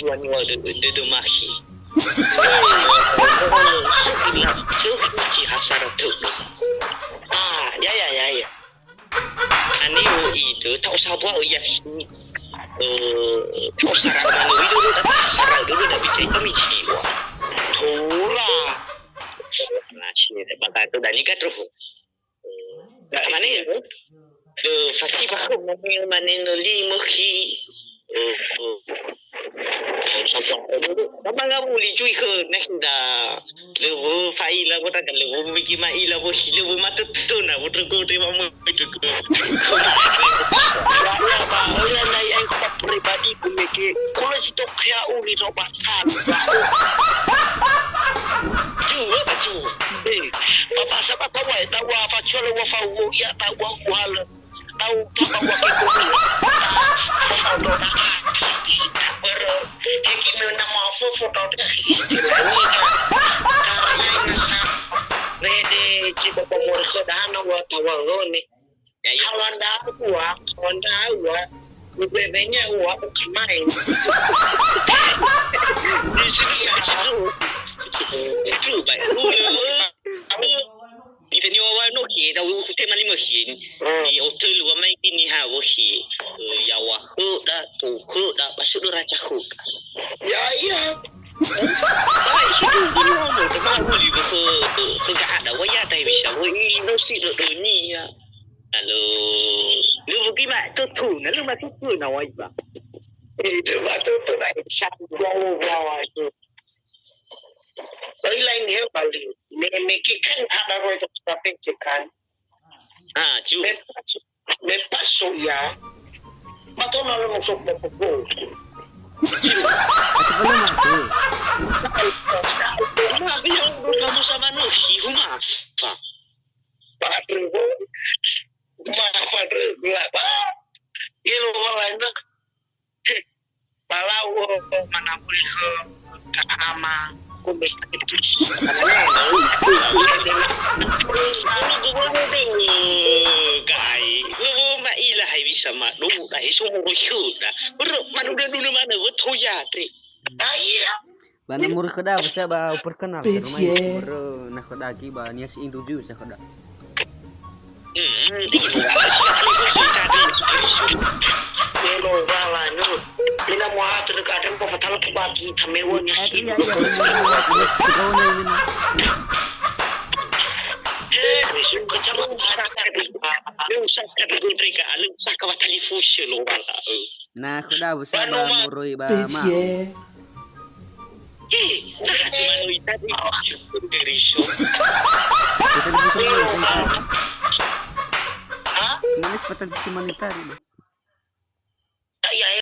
wani wa de maki suhila ki hasara tu ya ani itu tak usah buat ya tak usah ramai dulu tak hasara dulu dah bicara kami jiwa tulang nasi bagai tu dan ikat terus mana ya fakti pakau mana noli mukhi Abang kamu licui ke nak dah lewu fail lah buat kan lewu bagi mai lah bos lewu mata tu nak buat kau terima mu itu ke ya bah orang lain yang kau pribadi ku meki kalau situ kaya uli roba sal tu papa siapa tahu apa cuci lewu fau ya tahu wal tahu apa tahu Hekimnya nama foto dah istilahnya caranya nasa bede cipo pemur kedana wa tawalone kalau anda bebenya wa bukan main di sini itu baik If anyone no here, that will take money machine. The hotel will make ini ha wohi. Ya wahu da tuku da pasuk raja hu. Ya. Baik situ gini mau tempat uli ke ada waya tai bisa. Woi no si do ni ya. Lalu lu pergi mak tu na lu mak tu na wai ba. Itu batu tu na syak bawa itu. Tapi lain dia balik. Memiliki kan ada roh itu trafik kan. Cuma lepas soya, mata lalu masuk berpukul. Tapi yang bersama-sama nuhi rumah. Pak Tunggu, maaf apa? Ilu lain nak. Palau mana boleh ke ama. Kumis itu mailah hai bisa mak dulu dah semua shoot dah mana mana betul ya tri bana mur kada bisa ba perkenal rumah mur nak kada ki ba nias induju sa kada Melo bala no ina mo ato kadang pa patalo pagi tamewo niya sino Mission kecamatan lu sakit gudri ka lu sakit watali fusi lo bala na kada bisa ba muroi ba ma nak cuma lu tadi dari show Manis patal humanitarian.